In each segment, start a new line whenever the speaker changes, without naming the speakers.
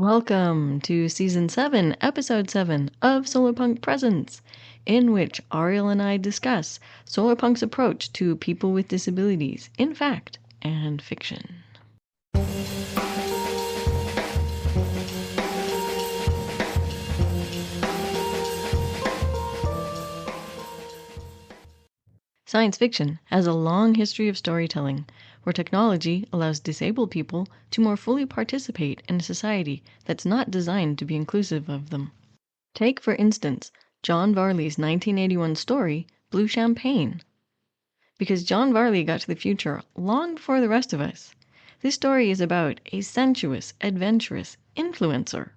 Welcome to Season 7, Episode 7 of Solarpunk Presents, in which Ariel and I discuss Solarpunk's approach to people with disabilities in fact and fiction. Science fiction has a long history of storytelling, where technology allows disabled people to more fully participate in a society that's not designed to be inclusive of them. Take, for instance, John Varley's 1981 story, Blue Champagne. Because John Varley got to the future long before the rest of us, this story is about a sensuous, adventurous influencer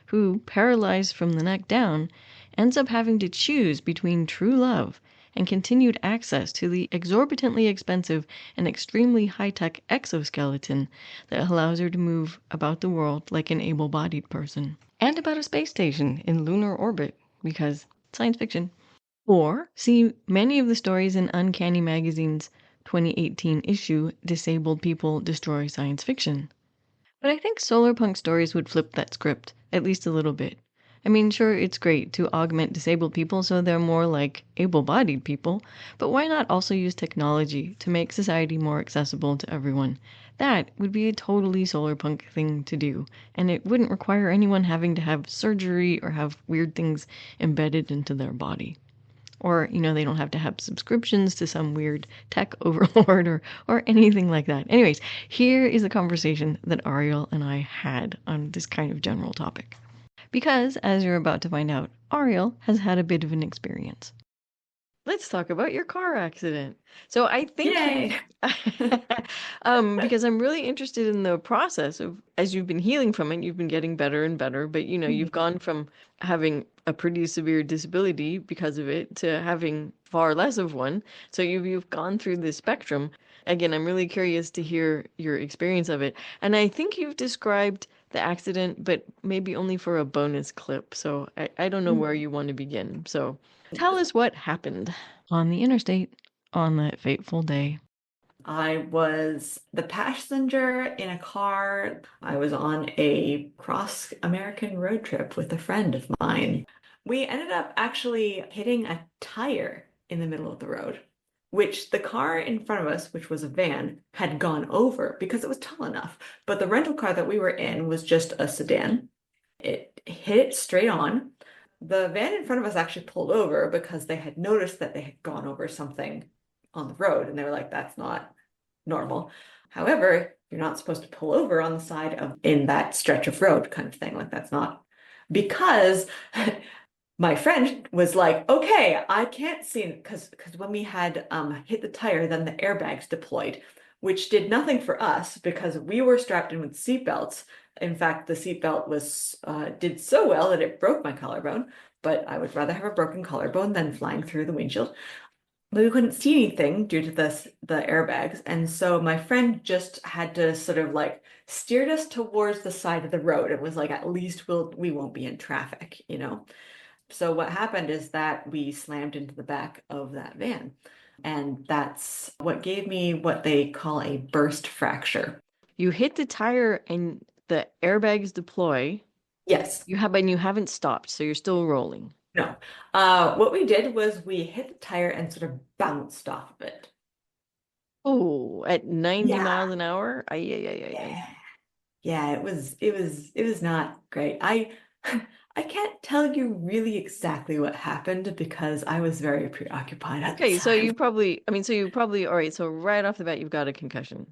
who, paralyzed from the neck down, ends up having to choose between true love and continued access to the exorbitantly expensive and extremely high-tech exoskeleton that allows her to move about the world like an able-bodied person, and about a space station in lunar orbit, because science fiction. Or see many of the stories in Uncanny Magazine's 2018 issue, Disabled People Destroy Science Fiction. But I think Solarpunk stories would flip that script, at least a little bit. I mean, sure, it's great to augment disabled people so they're more like able-bodied people, but why not also use technology to make society more accessible to everyone? That would be a totally Solarpunk thing to do, and it wouldn't require anyone having to have surgery or have weird things embedded into their body. Or, they don't have to have subscriptions to some weird tech overlord or anything like that. Anyways, here is the conversation that Ariel and I had on this kind of general topic. Because, as you're about to find out, Ariel has had a bit of an experience. Let's talk about your car accident. So I think
Yay!
because I'm really interested in the process of, as you've been healing from it, you've been getting better and better, but you've gone from having a pretty severe disability because of it to having far less of one. So you've gone through this spectrum. Again, I'm really curious to hear your experience of it. And I think you've described the accident, but maybe only for a bonus clip. So I don't know where you want to begin. So tell us what happened on the interstate on that fateful day.
I was the passenger in a car. I was on a cross-American road trip with a friend of mine. We ended up actually hitting a tire in the middle of the road, which the car in front of us, which was a van, had gone over because it was tall enough. But the rental car that we were in was just a sedan. It hit it straight on. The van in front of us actually pulled over because they had noticed that they had gone over something on the road, and they were like, that's not normal. However, you're not supposed to pull over on the side of in that stretch of road kind of thing. Like that's not because my friend was like, okay, I can't see it because when we had hit the tire, then the airbags deployed, which did nothing for us because we were strapped in with seatbelts. In fact, the seatbelt was did so well that it broke my collarbone, but I would rather have a broken collarbone than flying through the windshield. But we couldn't see anything due to the airbags, and so my friend just had to sort of like steered us towards the side of the road. It was like at least we won't be in traffic, you know. So what happened is that we slammed into the back of that van. And that's what gave me what they call a burst fracture.
You hit the tire and the airbags deploy.
Yes.
And you haven't stopped, so you're still rolling.
No. What we did was we hit the tire and sort of bounced off of it.
Oh, at 90
Yeah.
miles an hour? Ay, ay, ay, ay, ay.
Yeah. Yeah, it was not great. I can't tell you really exactly what happened because I was very preoccupied at the
Okay, so
time.
all right, so right off the bat, you've got a concussion.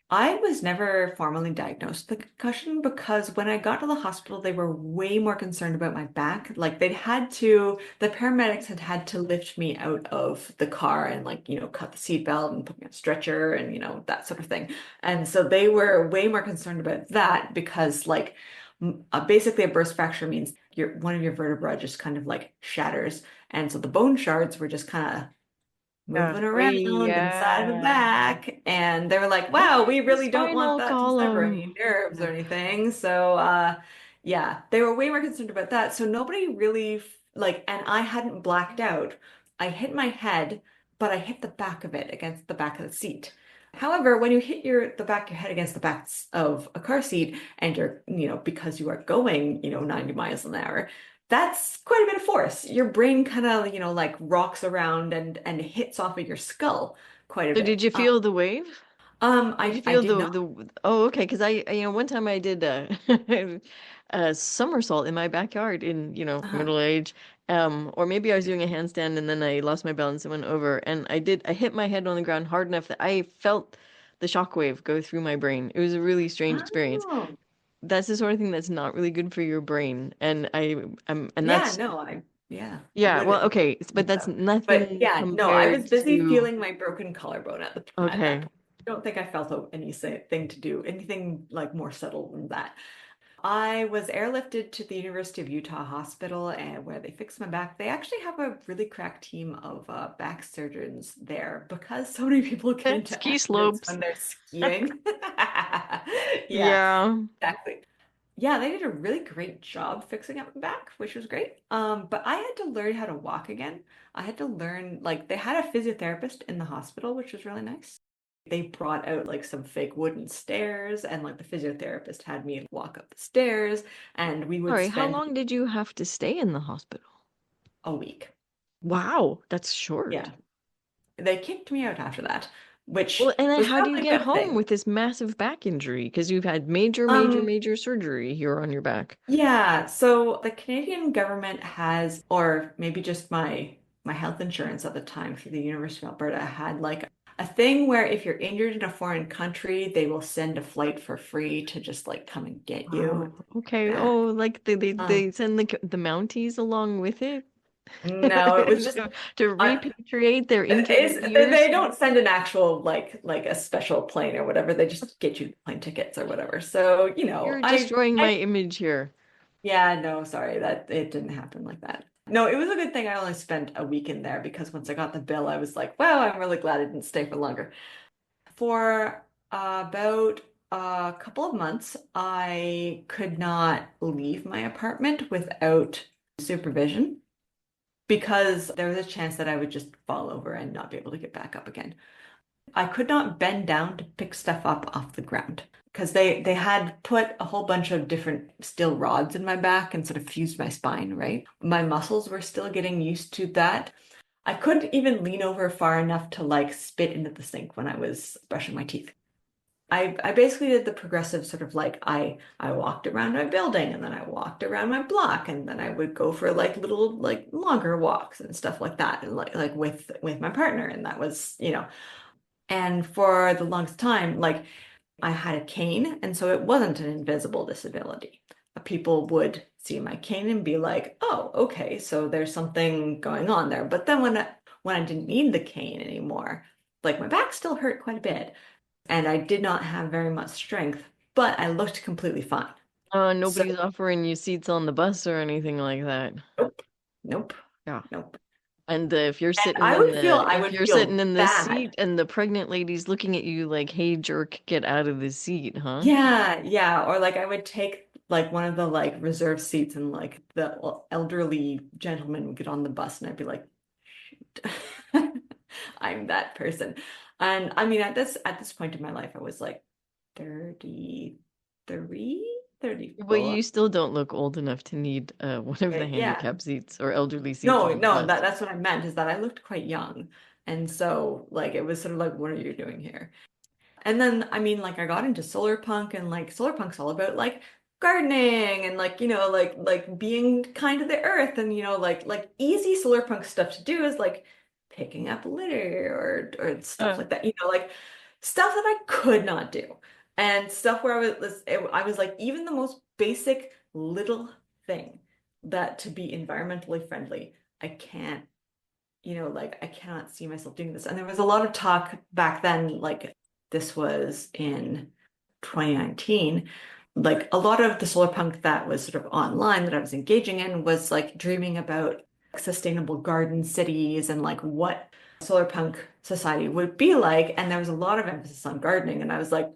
I was never formally diagnosed with a concussion because when I got to the hospital, they were way more concerned about my back. Like the paramedics had to lift me out of the car and like, cut the seatbelt and put me on a stretcher and, that sort of thing. And so they were way more concerned about that because like basically a burst fracture means one of your vertebrae just kind of like shatters. And so the bone shards were just kind of
Yeah.
moving around inside the
Yeah.
back. And they were like,
What
wow, we
the
really don't want
spinal
that to sever any
column?
nerves or anything. So, yeah, they were way more concerned about that. So nobody really, like, and I hadn't blacked out. I hit my head, but I hit the back of it against the back of the seat. However, when you hit the back of your head against the backs of a car seat and you're, because you are going, 90 miles an hour, that's quite a bit of force. Your brain kind of, like rocks around and hits off of your skull quite a
So did
bit.
you feel the wave? Did you
I
feel
did not.
the oh, okay, because one time I did a somersault in my backyard in,
Uh-huh.
middle age. Or maybe I was doing a handstand and then I lost my balance and went over, and I hit my head on the ground hard enough that I felt the shockwave go through my brain. It was a really strange experience.
Oh,
That's the sort of thing that's not really good for your brain. And
yeah,
that's,
no, yeah,
yeah, well,
wouldn't
okay, but
think
that's
so. But
nothing
yeah, no, I was
compared
busy
to,
feeling my broken collarbone at that
okay.
point. I don't think I felt anything to do, anything like more subtle than that. I was airlifted to the University of Utah Hospital and where they fixed my back. They actually have a really crack team of back surgeons there because so many people get into
Ski
accidents
slopes.
when they're skiing. Yeah,
Yeah.
exactly. Yeah, they did a really great job fixing up my back, which was great. But I had to learn how to walk again. I had to learn, like, they had a physiotherapist in the hospital, which was really nice. They brought out like some fake wooden stairs, and like the physiotherapist had me walk up the stairs, and we would
Sorry, how
spend
long did you have to stay in the hospital?
a week.
Wow, that's short.
Yeah. They kicked me out after that,
Well,
which
and then
was
how do you
probably a
get
good
home
thing.
with this massive back injury? Because you've had major, major,
Um,
major surgery here on your back.
Yeah, so the Canadian government has, or maybe just my health insurance at the time through the University of Alberta had like a thing where if you're injured in a foreign country, they will send a flight for free to just like come and get you
Wow. Okay.
back.
Oh, like they
Um,
they send the Mounties along with it
no, it was just
to
uh,
repatriate their injured
it's they
ears.
don't send an actual like a special plane or whatever. They just get you plane tickets or whatever. So,
You're destroying my image here.
yeah, no, sorry, that it didn't happen like that. No, it was a good thing I only spent a week in there because once I got the bill, I was like, wow, I'm really glad I didn't stay for longer. For about a couple of months, I could not leave my apartment without supervision because there was a chance that I would just fall over and not be able to get back up again. I could not bend down to pick stuff up off the ground because they had put a whole bunch of different steel rods in my back and sort of fused my spine, right? My muscles were still getting used to that. I couldn't even lean over far enough to like spit into the sink when I was brushing my teeth. I basically did the progressive sort of like I walked around my building and then I walked around my block and then I would go for like little like longer walks and stuff like that and like with my partner, and that was, and for the longest time, like I had a cane, and so it wasn't an invisible disability. People would see my cane and be like, "Oh, okay, so there's something going on there." But then when I didn't need the cane anymore, like my back still hurt quite a bit, and I did not have very much strength, but I looked completely fine. So,
Nobody's offering you seats on the bus or anything like that.
nope, nope,
Yeah.
nope.
And
And I would feel I
if
would
you're sitting
feel
in the
bad.
seat and the pregnant lady's looking at you like, "Hey, jerk, get out of the seat," huh?
Yeah, yeah. Or like I would take like one of the like reserved seats and like the elderly gentleman would get on the bus and I'd be like, I'm that person. And I mean at this point in my life I was like 33,
Well,
34.
you still don't look old enough to need one of the
Yeah.
handicap seats or elderly seats
No,
on the
no,
bus.
that's what I meant is that I looked quite young. And so like it was sort of like, what are you doing here? And then, I mean, like I got into Solarpunk, and like Solarpunk's all about like gardening and like, like being kind to the earth, and like easy Solarpunk stuff to do is like picking up litter or stuff
Uh,
like that, like stuff that I could not do. And stuff where I was like even the most basic little thing that to be environmentally friendly, I can't, like I cannot see myself doing this. And there was a lot of talk back then, like this was in 2019, like a lot of the solar punk that was sort of online that I was engaging in was like dreaming about sustainable garden cities and like what solar punk society would be like. And there was a lot of emphasis on gardening. And I was like,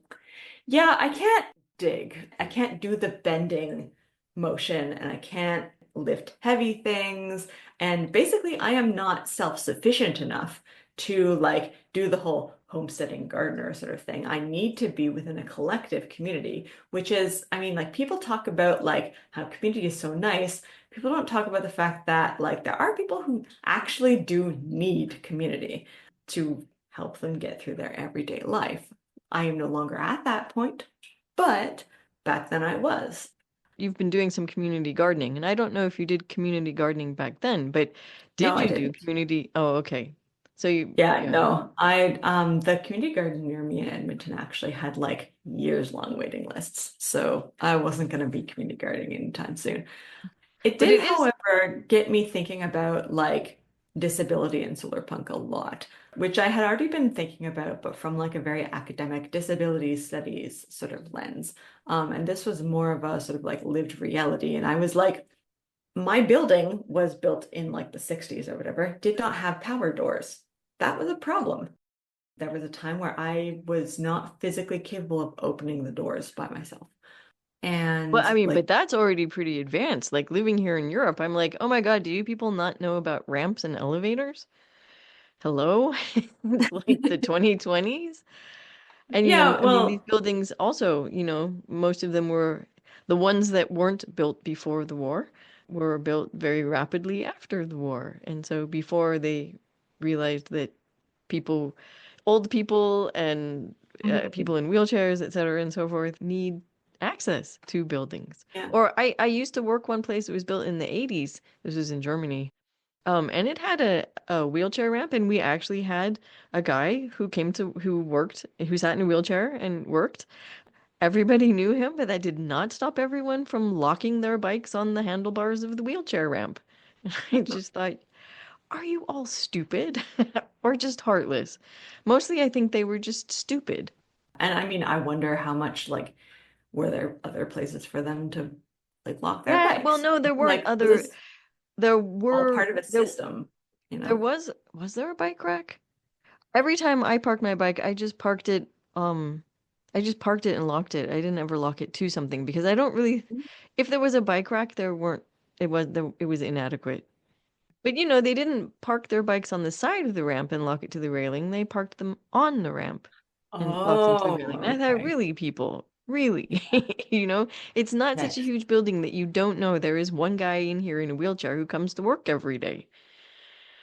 yeah, I can't dig. I can't do the bending motion and I can't lift heavy things. And basically, I am not self-sufficient enough to like do the whole homesteading gardener sort of thing. I need to be within a collective community, which is, I mean, like people talk about like how community is so nice. People don't talk about the fact that like there are people who actually do need community to help them get through their everyday life. I am no longer at that point, but back then I was.
You've been doing some community gardening, and I don't know if you did community gardening back then, but
No,
did
I
you do
didn't.
community? Oh, okay. So
Yeah,
yeah.
no. The community garden near me in Edmonton actually had like years long waiting lists. So I wasn't going to be community gardening anytime soon. It
But
did,
it is.
however, get me thinking about like disability and Solarpunk a lot, which I had already been thinking about, but from like a very academic disability studies sort of lens. And this was more of a sort of like lived reality. And I was like, my building was built in like the 60s or whatever, did not have power doors. That was a problem. There was a time where I was not physically capable of opening the doors by myself.
Well,
And
I mean,
like,
but that's already pretty advanced. Like living here in Europe, I'm like, oh my God, do you people not know about ramps and elevators? Hello? It's like the 2020s. And
yeah,
I mean, these
well,
buildings also, most of them were the ones that weren't built before the war were built very rapidly after the war. And so before they realized that people, old people and
mhm,
people in wheelchairs, et cetera, and so forth, need access to buildings.
yeah.
Or I used to work one place that was built in the 80s. This was in Germany. And it had a wheelchair ramp, and we actually had a guy who sat in a wheelchair and worked. Everybody knew him, but that did not stop everyone from locking their bikes on the handlebars of the wheelchair ramp. I just thought, are you all stupid or just heartless? Mostly, I think they were just stupid.
And I mean, I wonder how much like were there other places for them to like lock their
Yeah, well,
bikes?
no, there weren't
Like, was this
there
all
were,
part of a
there,
system, you
there
know?
was there a bike rack? Every time I parked my bike, um, I just parked it and locked it. I didn't ever lock it to something because I don't really, if there was a bike rack, it was inadequate. But they didn't park their bikes on the side of the ramp and lock it to the railing. They parked them on the ramp and locked them to the
Oh,
railing. I thought,
okay.
really, people, really,
Yeah.
it's not such a
Yikes.
huge building that you don't know there is one guy in here in a wheelchair who comes to work every day.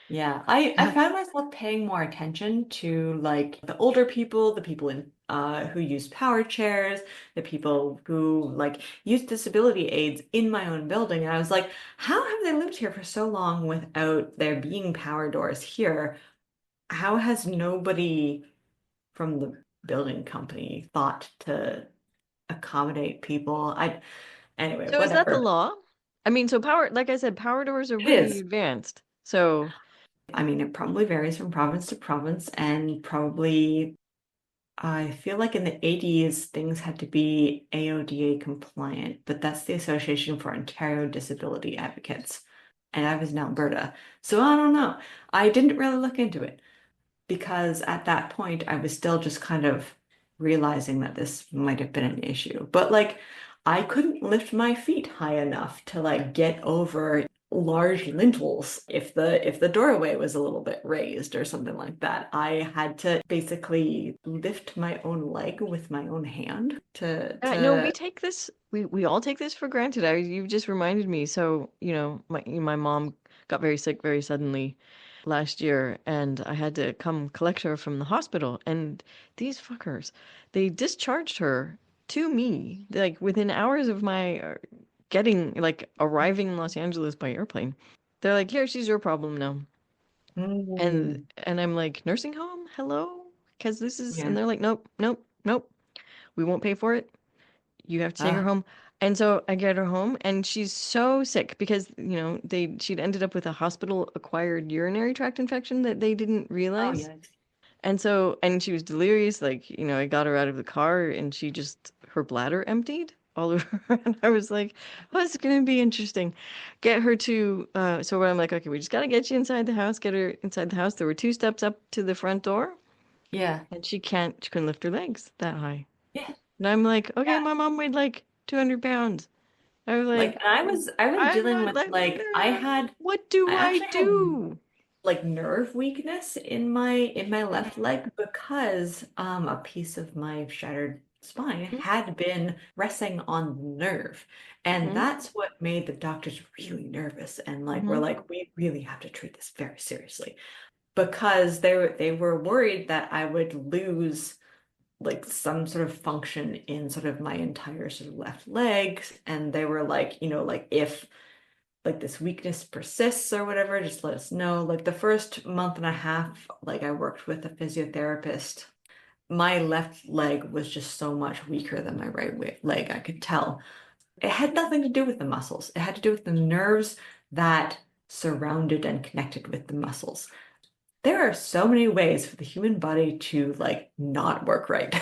Yeah, I found myself paying more attention to like the older people, the people in who use power chairs, the people who like use disability aids in my own building. And I was like, how have they lived here for so long without there being power doors here? How has nobody from the building company thought to accommodate people? Anyway,
So is that the
whatever.
law? I mean, like I said, power doors are
It
really
is.
advanced. So,
I mean, it probably varies from province to province and probably I feel like in the 80s, things had to be AODA compliant, but that's the Association for Ontario Disability Advocates. And I was in Alberta. So I don't know. I didn't really look into it because at that point, I was still just kind of realizing that this might have been an issue. But like, I couldn't lift my feet high enough to like get over large lintels if the doorway was a little bit raised or something like that. I had to basically lift my own leg with my own hand
no,
to
we all take this for granted. You've just reminded me. So, my mom got very sick very suddenly last year, and I had to come collect her from the hospital. And these fuckers, they discharged her to me, like within hours of my arriving in Los Angeles by airplane. They're like, here, she's your problem now. And
Mm,
and I'm like, nursing home? Hello? Because this is, and
yeah.
they're like, nope, nope, nope. We won't pay for it. You have to take her
Ah,
home. And so I get her home and she's so sick because, she'd ended up with a hospital acquired urinary tract infection that they didn't
oh
realize.
yes.
And she was delirious. Like, I got her out of the car and her bladder emptied all over. And I was like, oh, it's going to be interesting. So I'm like, okay, we just got to get you inside the house, get her inside the house. There were two steps up to the front door
Yeah.
and she couldn't lift her legs that high.
Yeah.
And I'm like, okay,
Yeah.
my mom weighed like 200 pounds. I was
Like
like,
I was
I'm
dealing
not
with
like,
like I had
what
I
do I
actually had
do?
like nerve weakness in my left leg because a piece of my shattered spine had been resting on the nerve. And
Mm-hmm.
that's what made the doctors really nervous and like we're
Mm-hmm.
like, we really have to treat this very seriously because they were worried that I would lose like some sort of function in sort of my entire sort of left leg. And they were like, like if like this weakness persists or whatever, just let us know. Like the first month and a half, like I worked with a physiotherapist. My left leg was just so much weaker than my leg. I could tell. It had nothing to do with the muscles. It had to do with the nerves that surrounded and connected with the muscles. There are so many ways for the human body to like not work right.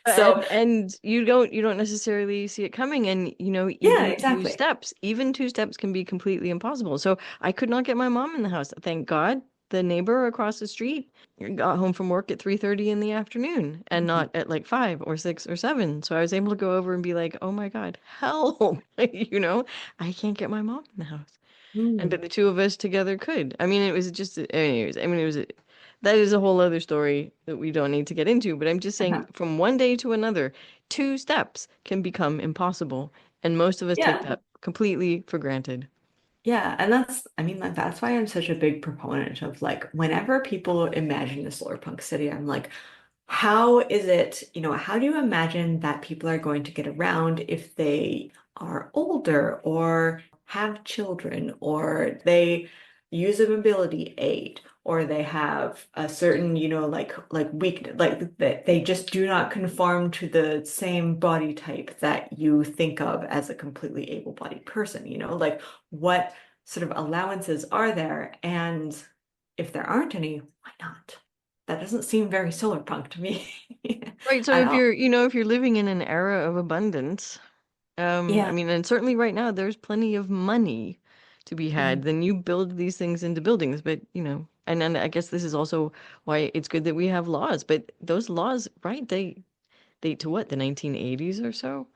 So,
And you don't necessarily see it coming, and
yeah,
even
exactly.
even 2 steps can be completely impossible. So I could not get my mom in the house. Thank God the neighbor across the street got home from work at 3:30 in the afternoon and
Mhm.
not at like 5 or 6 or 7. So I was able to go over and be like, "Oh my God, help." I can't get my mom in the house. And
Mm.
but the two of us together could. I mean, it was just, anyways, I mean, that is a whole other story that we don't need to get into. But I'm just saying, from one day to another, 2 steps can become impossible. And most of us take
Yeah.
that completely for granted.
Yeah, and I mean, like that's why I'm such a big proponent of like whenever people imagine the Solarpunk city, I'm like, how is it, how do you imagine that people are going to get around if they are older or have children or they use a mobility aid or they have a certain, like weakness, like that they just do not conform to the same body type that you think of as a completely able-bodied person, like what sort of allowances are there? And if there aren't any, why not? That doesn't seem very solar punk to me
Right. So
at
if
all.
you're living in an era of abundance, I
Yeah.
mean, and certainly right now there's plenty of money to be had,
Mhm.
then you build these things into buildings. But, and then I guess this is also why it's good that we have laws. But those laws, right, they date to what, the 1980s or so?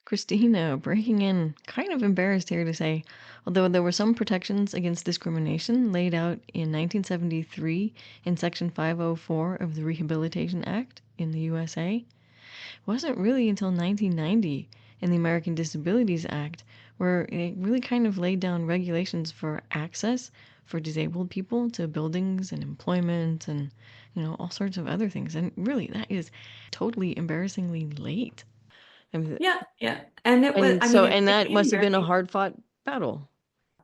Christina, breaking in, kind of embarrassed here to say, although there were some protections against discrimination laid out in 1973 in Section 504 of the Rehabilitation Act in the USA, it wasn't really until 1990 in the American Disabilities Act where it really kind of laid down regulations for access for disabled people to buildings and employment and, all sorts of other things. And really, that is totally embarrassingly late. I mean,
Yeah, yeah. And it was,
and
I mean,
so,
it
and that
became
must have been a
very,
hard fought battle.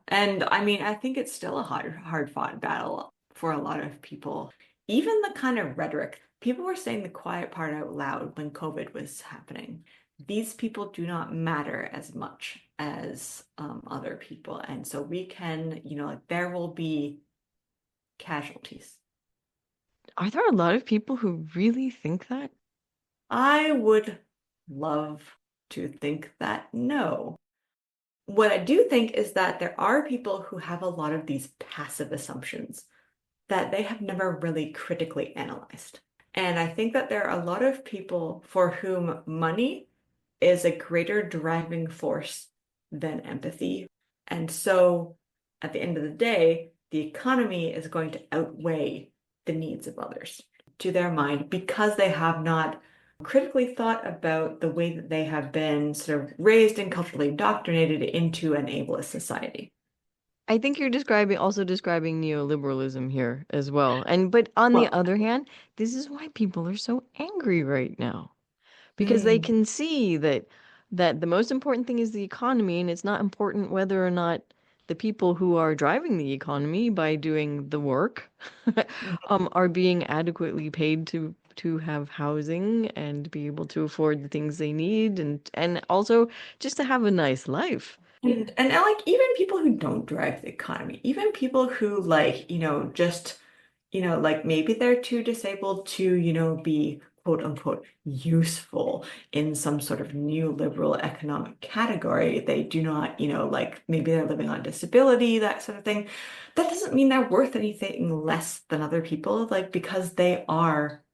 and I mean, I think it's still a hard fought battle for a lot of people. Even the kind of rhetoric, people were saying the quiet part out loud when COVID was happening. These people do not matter as much as other people. And so we can, like there will be casualties.
Are there a lot of people who really think that?
I would love to think that no. What I do think is that there are people who have a lot of these passive assumptions that they have never really critically analyzed. And I think that there are a lot of people for whom money is a greater driving force than empathy. And so at the end of the day, the economy is going to outweigh the needs of others to their mind because they have not critically thought about the way that they have been sort of raised and culturally indoctrinated into an ableist society.
I think you're describing neoliberalism here as well. But on the
Well,
other hand, this is why people are so angry right now. Because they
mm,
can see that the most important thing is the economy, and it's not important whether or not the people who are driving the economy by doing the work are being adequately paid to have housing and be able to afford the things they need and also just to have a nice life.
and like even people who don't drive the economy, even people who like, just, like maybe they're too disabled to, be quote unquote useful in some sort of neoliberal economic category. They do not, like maybe they're living on disability, that sort of thing. That doesn't mean they're worth anything less than other people, like because they are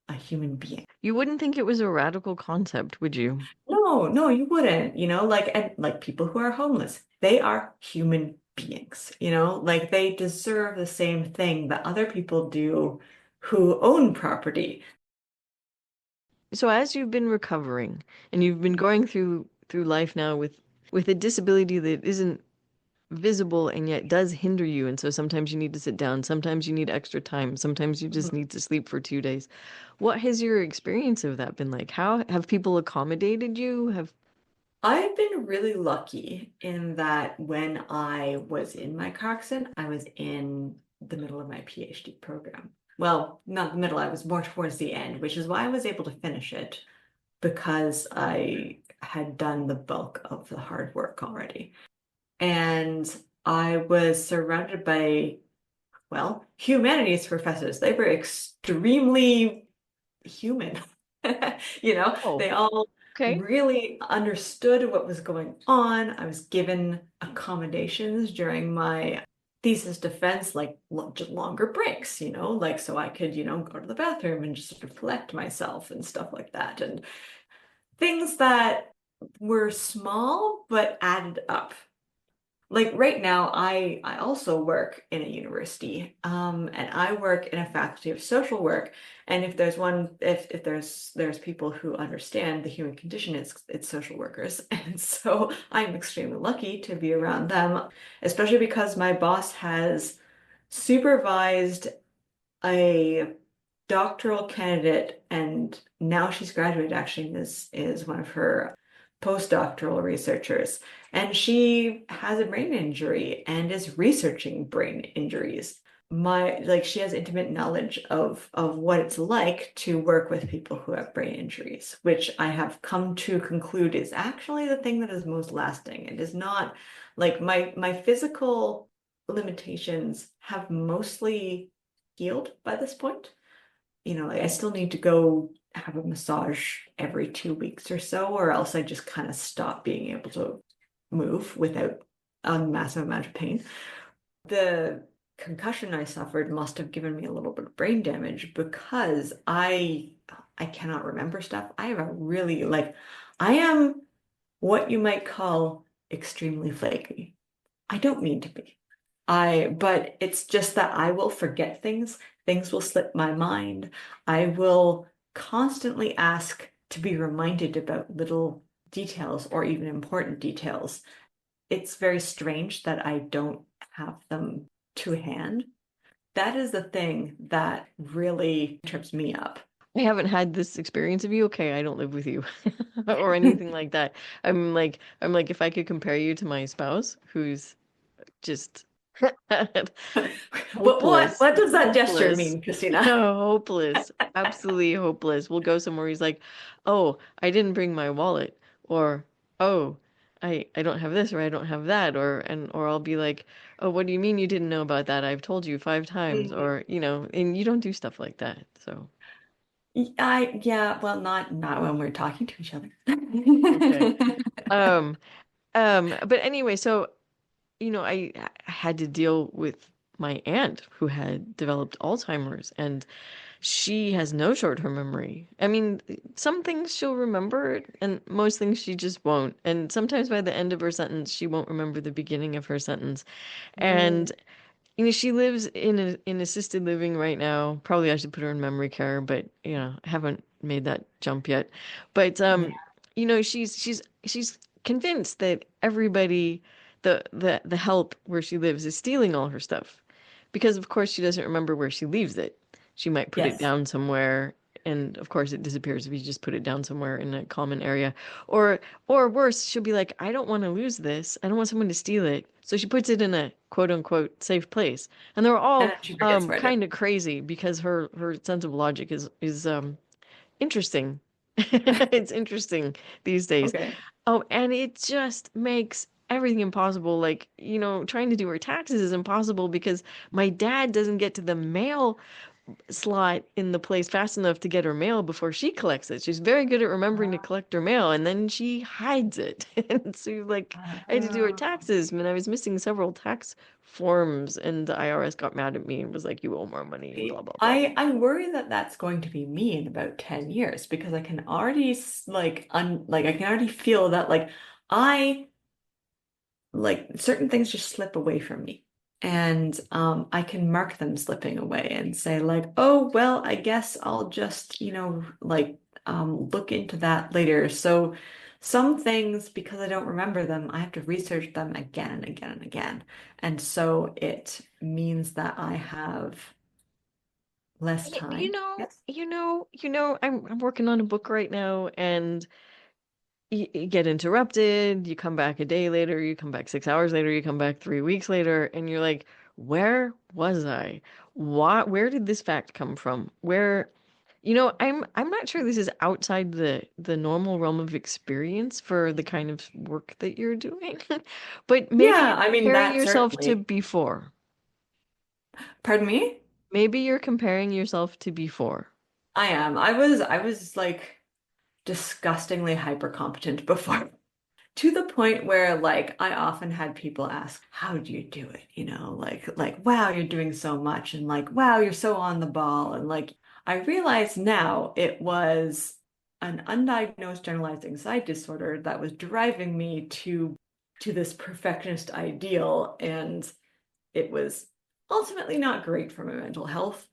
a human being.
You wouldn't think it was a radical concept, would you?
No, no, you wouldn't, like and like people who are homeless, they are human beings, like they deserve the same thing that other people do who own property.
So as you've been recovering and you've been going through life now with a disability that isn't visible and yet does hinder you, and so sometimes you need to sit down, sometimes you need extra time, sometimes you just need to sleep for 2 days. What has your experience of that been like? How have people accommodated you? Have
I've been really lucky in that when I was in my car accident, I was in the middle of my PhD program. Well, not the middle, I was more towards the end, which is why I was able to finish it because I had done the bulk of the hard work already. And I was surrounded by, well, humanities professors. They were extremely human.
oh,
They all
okay.
really understood what was going on. I was given accommodations during my thesis defense, like just longer breaks, like so I could, go to the bathroom and just sort of collect myself and stuff like that. And things that were small but added up. Like right now, I also work in a university, and I work in a faculty of social work. And if there's one, if there's people who understand the human condition, it's social workers. And so I'm extremely lucky to be around them, especially because my boss has supervised a doctoral candidate, and now she's graduated actually, and is one of her postdoctoral researchers. And she has a brain injury and is researching brain injuries. She has intimate knowledge of what it's like to work with people who have brain injuries, which I have come to conclude is actually the thing that is most lasting. It is not like my physical limitations have mostly healed by this point. Like I still need to go have a massage every 2 weeks or so, or else I just kind of stop being able to move without a massive amount of pain. The concussion I suffered must have given me a little bit of brain damage because I cannot remember stuff. I have a really I am what you might call extremely flaky. I don't mean to be. But it's just that I will forget things. Things will slip my mind. I will constantly ask to be reminded about little details or even important details. It's very strange that I don't have them to hand. That is the thing that really trips me up.
I haven't had this experience of you. Okay, I don't live with you or anything like that. I'm like if I could compare you to my spouse who's just hopeless,
What does that gesture
hopeless,
mean, Christina?
hopeless, absolutely hopeless. We'll go somewhere. He's like, "Oh, I didn't bring my wallet," or "Oh, I don't have this or I don't have that," or I'll be like, "Oh, what do you mean you didn't know about that? I've told you 5 times,"
Mhm.
or and you don't do stuff like that. So,
Yeah, well, not when we're talking to each other.
okay. Um, but anyway, so I had to deal with my aunt who had developed Alzheimer's, and she has no short-term memory. I mean, some things she'll remember, and most things she just won't. And sometimes by the end of her sentence, she won't remember the beginning of her sentence.
Mm,
And she lives in assisted living right now. Probably I should put her in memory care, but I haven't made that jump yet. But
yeah.
she's convinced that everybody the help where she lives is stealing all her stuff. Because of course she doesn't remember where she leaves it. She might put it
Yes.
down somewhere, and of course it disappears if you just put it down somewhere in a common area. Or or worse, she'll be like, I don't want to lose this. I don't want someone to steal it. So she puts it in a quote unquote safe place. And they're
And
all
then she forgets where it
kind of crazy because her sense of logic is interesting.
is.
It's interesting these days.
Okay.
Oh, and it just makes everything impossible. Like, trying to do her taxes is impossible because my dad doesn't get to the mail slot in the place fast enough to get her mail before she collects it. She's very good at remembering to collect her mail, and then she hides it. And so, like, I had to do her
Oh.
taxes, and I was missing several tax forms, and the IRS got mad at me and was like, "You owe more money," and blah
See,
blah blah.
I worry that that's going to be me in about 10 years because I can already like I can already feel that I like certain things just slip away from me. And I can mark them slipping away and say like, oh, well, I guess I'll just, like look into that later. So some things, because I don't remember them, I have to research them again and again and again. And so it means that I have less time. Yes.
I'm working on a book right now, and you get interrupted, you come back a day later, you come back 6 hours later, you come back 3 weeks later, and you're like, where was I? Where did this fact come from? I'm not sure this is outside the normal realm of experience for the kind of work that you're doing. But maybe
Yeah,
you're
I mean,
comparing
that
yourself to
certainly.
before.
Pardon me?
Maybe you're comparing yourself to before.
I am. I was like disgustingly hyper competent before. To the point where like I often had people ask, how do you do it? Like wow, you're doing so much and like wow, you're so on the ball and like I realize now it was an undiagnosed generalized anxiety disorder that was driving me to this perfectionist ideal and it was ultimately not great for my mental health.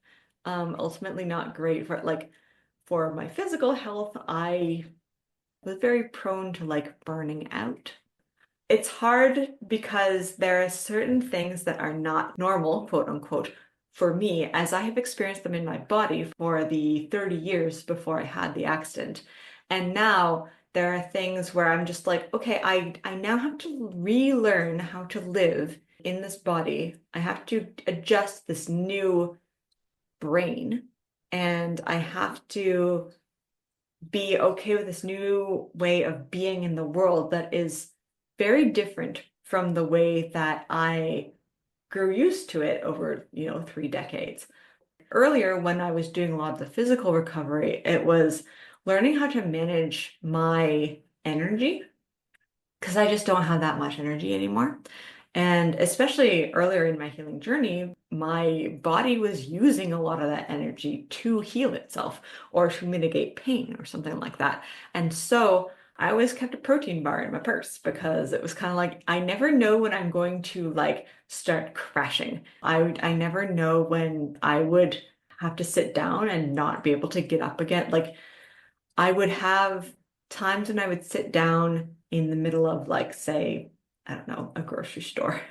Ultimately not great for my physical health. I was very prone to like burning out. It's hard because there are certain things that are not normal, quote unquote, for me, as I have experienced them in my body for the 30 years before I had the accident. And now there are things where I'm just like, okay, I now have to relearn how to live in this body. I have to adjust this new brain, and I have to be okay with this new way of being in the world that is very different from the way that I grew used to it over, 3 decades. Earlier, when I was doing a lot of the physical recovery, it was learning how to manage my energy because I just don't have that much energy anymore. And especially earlier in my healing journey, my body was using a lot of that energy to heal itself or to mitigate pain or something like that. And so I always kept a protein bar in my purse because it was kind of like I never know when I'm going to like start crashing. I never know when I would have to sit down and not be able to get up again. Like I would have times when I would sit down in the middle of like, say, I don't know, a grocery store.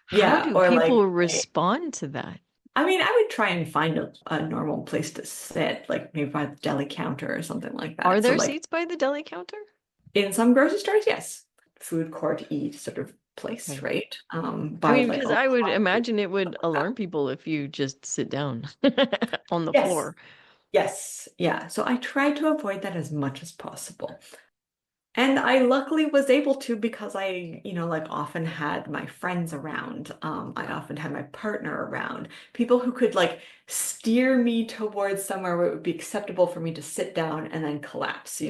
How
Yeah,
do
or
people
like,
respond to that?
I mean, I would try and find a normal place to sit, like maybe by the deli counter or something like
Are
that. So
there
like
seats by the deli counter?
in some grocery stores, yes, food court eat sort of place,
Okay.
right?
I
By
mean,
like
because
a
I would
coffee,
imagine it
stuff
would
like that.
alarm people if you just sit down on the
Yes,
floor.
yes, yeah. So I try to avoid that as much as possible. And I luckily was able to because I, like often had my friends around. I often had my partner around, people who could like steer me towards somewhere where it would be acceptable for me to sit down and then collapse.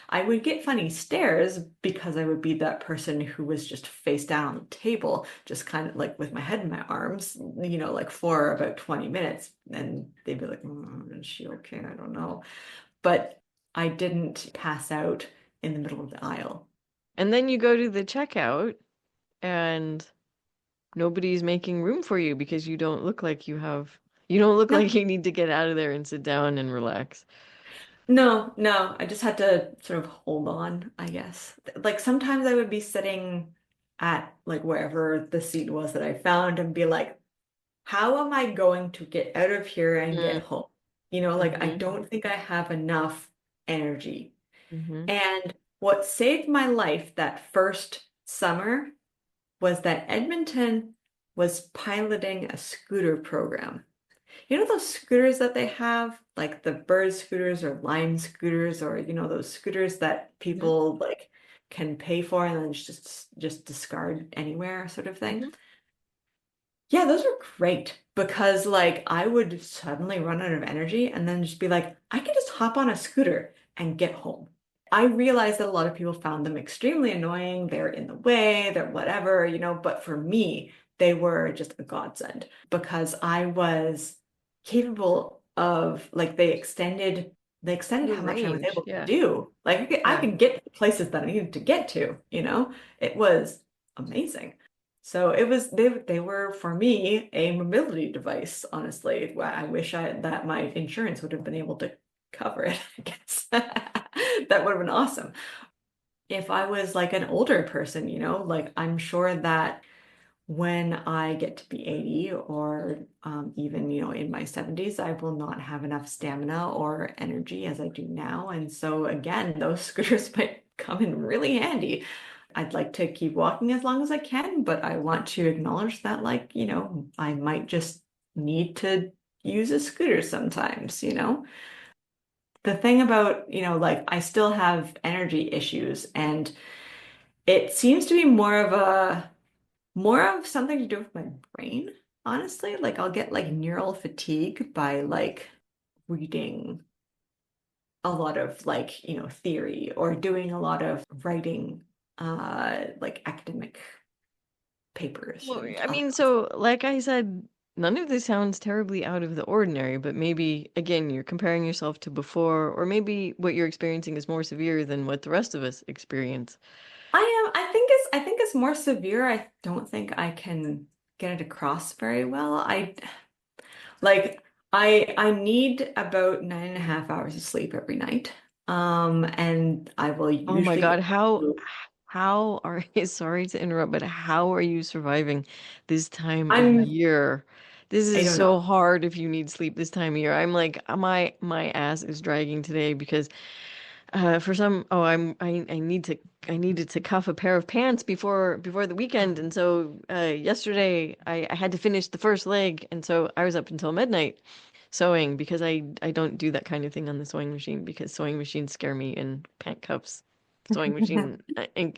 I would get funny stares because I would be that person who was just face down on the table, just kind of like with my head in my arms, like for about 20 minutes. And they'd be like, is she okay? I don't know. But I didn't pass out in the middle of the aisle.
And then you go to the checkout and nobody's making room for you because you don't look
No,
like you need to get out of there and sit down and relax.
no, no. I just had to sort of hold on, I guess. Like sometimes I would be sitting at like wherever the seat was that I found and be like, how am I going to get out of here and get
Mm,
home? Like I
hmm
don't think I have enough energy.
hmm
And what saved my life that first summer was that Edmonton was piloting a scooter program. You know those scooters that they have, like the bird scooters or lime scooters, or those scooters that
hmm
people like can pay for and then just discard anywhere sort of thing.
hmm
Yeah, those are great because like I would suddenly run out of energy and then just be like, I can just hop on a scooter and get home. I realized that a lot of people found them extremely annoying. They're in the way, they're whatever, but for me, they were just a godsend because I was capable of like they extended
Your
how much I was
range,
able to
yeah.
do. Like I
Yeah.
could get to the places that I needed to get to. It was amazing. So it was they were for me a mobility device, honestly. I wish that my insurance would have been able to cover it, I guess. That would have been awesome. If I was like an older person, like I'm sure that when I get to be 80 or even, in my 70s, I will not have enough stamina or energy as I do now. And so again, those scooters might come in really handy. I'd like to keep walking as long as I can, but I want to acknowledge that, like, I might just need to use a scooter sometimes. The thing about, like I still have energy issues and it seems to be more of something to do with my brain, honestly. Like I'll get like neural fatigue by like reading a lot of like, theory or doing a lot of writing like academic papers
Well,
and
I
all
mean,
that.
so like I said, none of this sounds terribly out of the ordinary, but maybe again, you're comparing yourself to before, or maybe what you're experiencing is more severe than what the rest of us experience.
I think it's more severe. I don't think I can get it across very well. Like I need about 9.5 hours of sleep every night. And I will
Oh my
usually
God,
get
how
to,
how are sorry to interrupt, but how are you surviving this time of
I'm
year? This
I
is
don't
so
know.
hard if you need sleep this time of year. I'm like my ass is dragging today because for some I needed to cuff a pair of pants before the weekend, and so yesterday I had to finish the first leg, and so I was up until midnight sewing because I don't do that kind of thing on the sewing machine because sewing machines scare me and pant cuffs sewing machine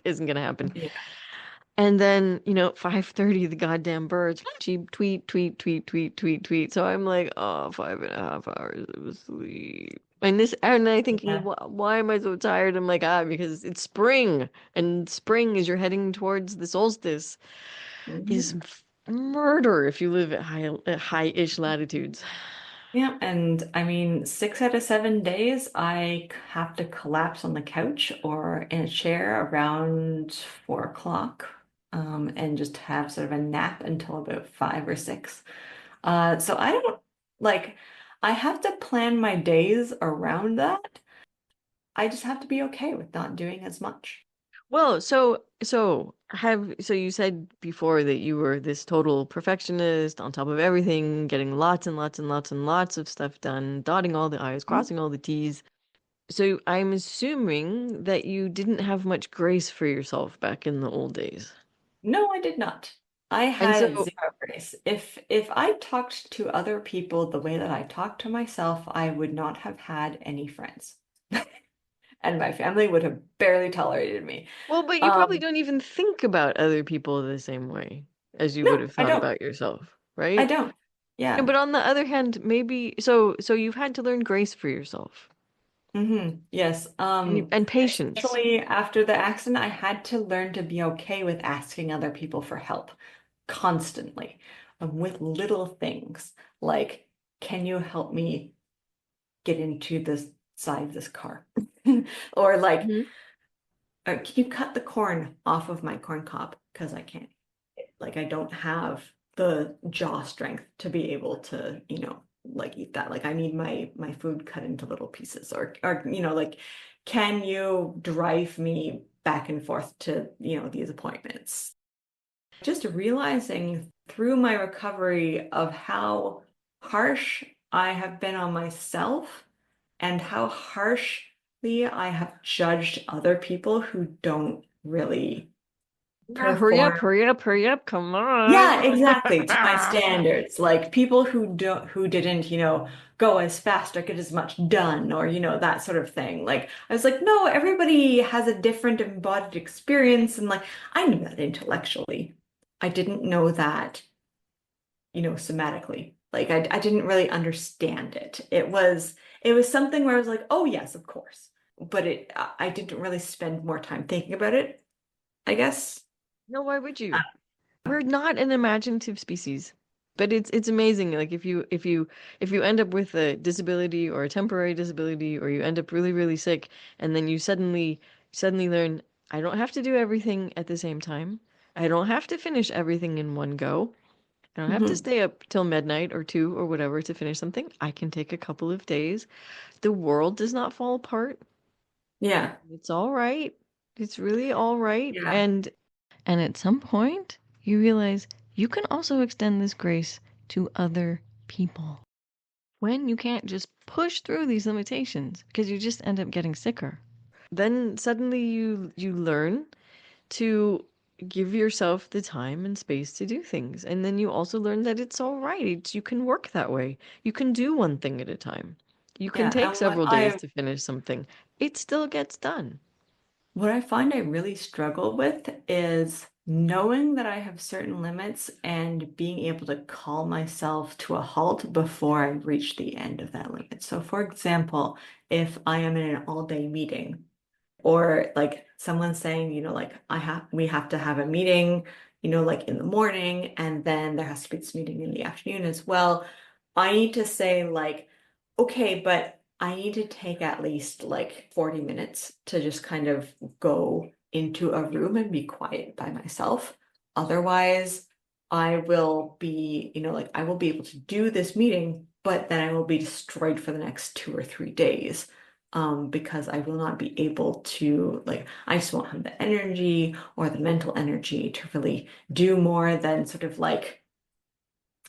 isn't gonna happen.
Yeah.
And then, 5:30, the goddamn birds cheap tweet, tweet, tweet, tweet, tweet, tweet. So I'm like, oh, 5.5 hours of sleep. And I thinking,
Yeah.
why am I so tired? I'm like, because it's spring, and spring as you're heading towards the solstice is
Mhm.
murder if you live at high-ish latitudes.
Yeah, and I mean, 6 out of 7 days, I have to collapse on the couch or in a chair around 4 o'clock, and just have sort of a nap until about 5 or 6. So I don't like, I have to plan my days around that. I just have to be okay with not doing as much.
Well, so you said before that you were this total perfectionist on top of everything, getting lots and lots and lots and lots of stuff done, dotting all the I's,
Mhm.
crossing all the T's. So I'm assuming that you didn't have much grace for yourself back in the old days.
No, I did not. I
And
had
so,
zero grace. If I talked to other people the way that I talked to myself, I would not have had any friends. And my family would have barely tolerated me.
well, but you probably
Um,
don't even think about other people the same way as you
no,
would have
I
thought
don't.
about yourself,
I
right?
don't.
Yeah,
Yeah.
but on the other hand, maybe so you've had to learn grace for yourself
Yes.
and patience.
Especially after the accident, I had to learn to be okay with asking other people for help constantly, with little things like, can you help me get into this side of this car? Or like, can you cut the corn off of my corn cob? Because I can't. Like, I don't have the jaw strength to be able to, like eat that. Like, I need my food cut into little pieces, or like, can you drive me back and forth to, these appointments? Just realizing through my recovery of how harsh I have been on myself and how harshly I have judged other people who don't really
Yeah, hurry up,
perform.
hurry up, hurry up, come on.
Yeah, exactly, to my standards. Like people who didn't, go as fast or get as much done or, that sort of thing. Like I was like, no, everybody has a different embodied experience. And like I knew that intellectually. I didn't know that, somatically. Like I didn't really understand it. It was something where I was like, oh yes, of course. But I didn't really spend more time thinking about it, I guess.
No, why would you? We're not an imaginative species. But it's amazing. Like if you end up with a disability or a temporary disability or you end up really, really sick and then you suddenly learn I don't have to do everything at the same time. I don't have to finish everything in one go. I don't have to
Hmm.
stay up till midnight or two or whatever to finish something. I can take a couple of days. The world does not fall apart.
Yeah.
It's all right. It's really all right.
Yeah.
And at some point, you realize you can also extend this grace to other people. When you can't just push through these limitations because you just end up getting sicker. Then suddenly you learn to give yourself the time and space to do things. And then you also learn that it's all right. You can work that way. You can do one thing at a time. You can
Yeah.
take
And what
several days
I
to finish something. It still gets done.
what I find I really struggle with is knowing that I have certain limits and being able to call myself to a halt before I reach the end of that limit. So, for example, if I am in an all-day meeting, or like someone saying, like we have to have a meeting, like in the morning, and then there has to be this meeting in the afternoon as well. I need to say like, okay, but I need to take at least like 40 minutes to just kind of go into a room and be quiet by myself. Otherwise, I will be, like I will be able to do this meeting, but then I will be destroyed for the next 2 or 3 days, because I will not be able to, like, I just won't have the energy or the mental energy to really do more than sort of like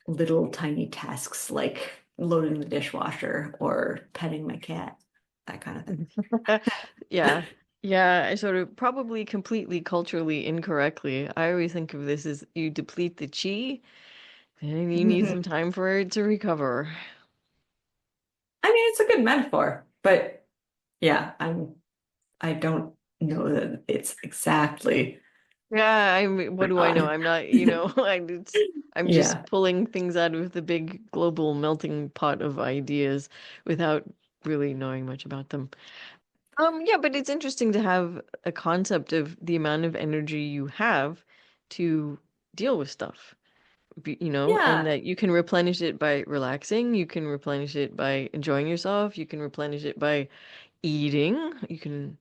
little tiny tasks like loading the dishwasher or petting my cat, that kind of thing.
Yeah. Yeah, I sort of probably completely culturally incorrectly. I always think of this as you deplete the chi and you need some time for it to recover.
I mean, it's a good metaphor, but yeah, I don't know that it's exactly
Yeah, I mean, what
going
do I know?
on.
I'm not, I'm just
Yeah.
pulling things out of the big global melting pot of ideas without really knowing much about them. Yeah, but it's interesting to have a concept of the amount of energy you have to deal with stuff, and
Yeah.
that you can replenish it by relaxing, you can replenish it by enjoying yourself, you can replenish it by eating, you can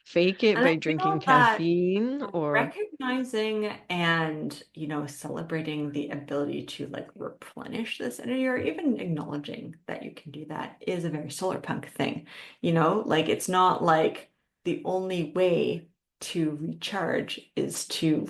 fake it
And I
by drinking
feel that
caffeine or
recognizing and, celebrating the ability to like replenish this energy or even acknowledging that you can do that is a very solar punk thing. Like it's not like the only way to recharge is to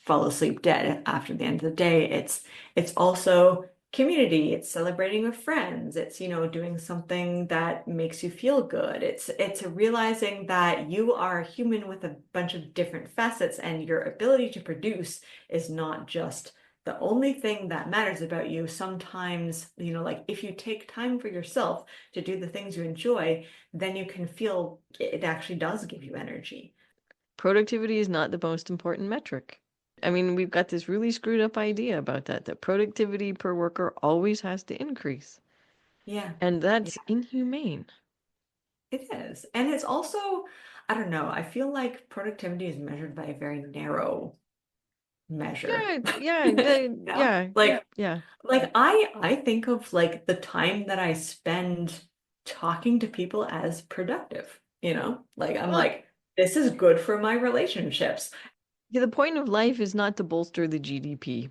fall asleep dead after the end of the day. It's also community. It's celebrating with friends. It's, doing something that makes you feel good. It's realizing that you are a human with a bunch of different facets and your ability to produce is not just the only thing that matters about you. Sometimes, like if you take time for yourself to do the things you enjoy, then you can feel it actually does give you energy.
productivity is not the most important metric. I mean, we've got this really screwed up idea about that productivity per worker always has to increase.
Yeah.
And that's inhumane.
It is. And it's also, I don't know, I feel like productivity is measured by a very narrow measure.
Yeah, yeah, yeah,
Like
yeah.
I think of like the time that I spend talking to people as productive, Like I'm
Well,
like, this is good for my relationships.
yeah, the point of life is not to bolster the GDP,